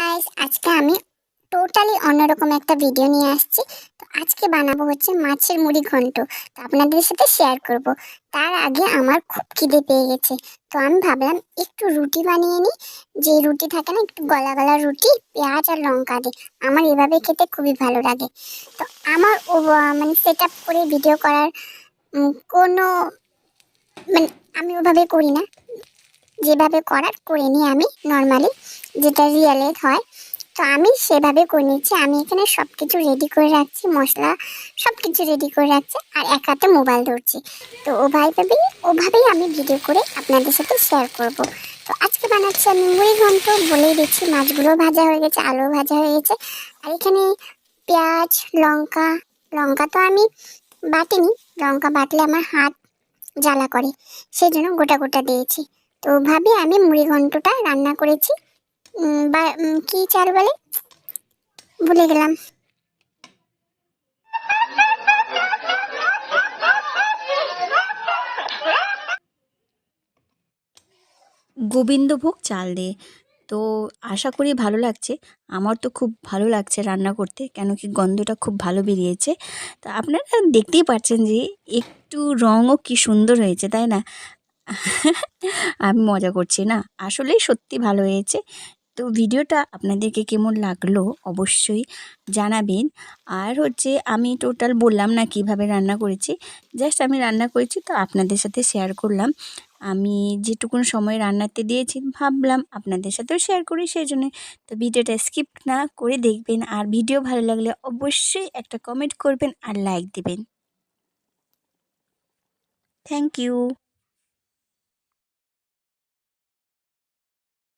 Guys, আজকে আমি totally অন্যরকম একটা ভিডিও নিয়ে আসছি। তো আজকে বানাবো হচ্ছে মাছের মুড়ি ঘন্ট। তো আপনাদের সাথে শেয়ার করব। তার আগে আমার খুব খিদে পেয়ে গেছে। তো আমি ভাবলাম একটু রুটি বানিয়ে নিই। যে রুটি থাকে না, একটু গলা গলা রুটি, পেঁয়াজ আর লঙ্কা দিয়ে আমার এভাবে খেতে খুবই ভালো লাগে। তো আমার মানে সেট আপ করে ভিডিও করার কোনো মানে আমি ওভাবে করি না। যেভাবে করার করে নিই আমি নর্মালি, যেটা রিয়েলে হয়। তো আমি সেভাবে করে নিচ্ছি। আমি এখানে সব কিছু রেডি করে রাখছি, মশলা সব কিছু রেডি করে রাখছি, আর এক হাতে মোবাইল ধরছি। তো ওভাবেই আমি ভিডিও করে আপনাদের সাথে শেয়ার করব। তো আজকে বানাচ্ছি আমি মুড়ি ঘন্ট। বলেই দিচ্ছি, মাছগুলো ভাজা হয়ে গেছে, আলু ভাজা হয়ে গেছে। আর এখানে পেঁয়াজ, লঙ্কা, লঙ্কা তো আমি বাটিনি। লঙ্কা বাটলে আমার হাত জ্বালা করে, সেই জন্য গোটা গোটা দিয়েছি। তো ওভাবে আমি মুড়ি ঘন্টটা রান্না করেছি। বা কি চাল বলে ভুলে গেলাম। গোবিন্দভোগ চাল দিয়ে। তো আশা করি ভালো লাগছে। আমার তো খুব ভালো লাগছে রান্না করতে, কেন কি গন্ধটা খুব ভালো বেরিয়েছে। তো আপনারা দেখতেই পাচ্ছেন যে একটু রঙও কি সুন্দর হয়েছে, তাই না? আমি মজা করছি না, আসলেই সত্যি ভালো হয়েছে। তো ভিডিওটা আপনাদেরকে কেমন লাগলো অবশ্যই জানাবেন। আর হচ্ছে আমি টোটাল বললাম না কিভাবে রান্না করেছি, জাস্ট আমি রান্না করেছি তো আপনাদের সাথে শেয়ার করলাম। আমি যেটুকুন সময় রান্নাতে দিয়েছি ভাবলাম আপনাদের সাথেও শেয়ার করি, সেই জন্য। তো ভিডিওটা স্কিপ না করে দেখবেন, আর ভিডিও ভালো লাগলে অবশ্যই একটা কমেন্ট করবেন আর লাইক দেবেন। Thank you.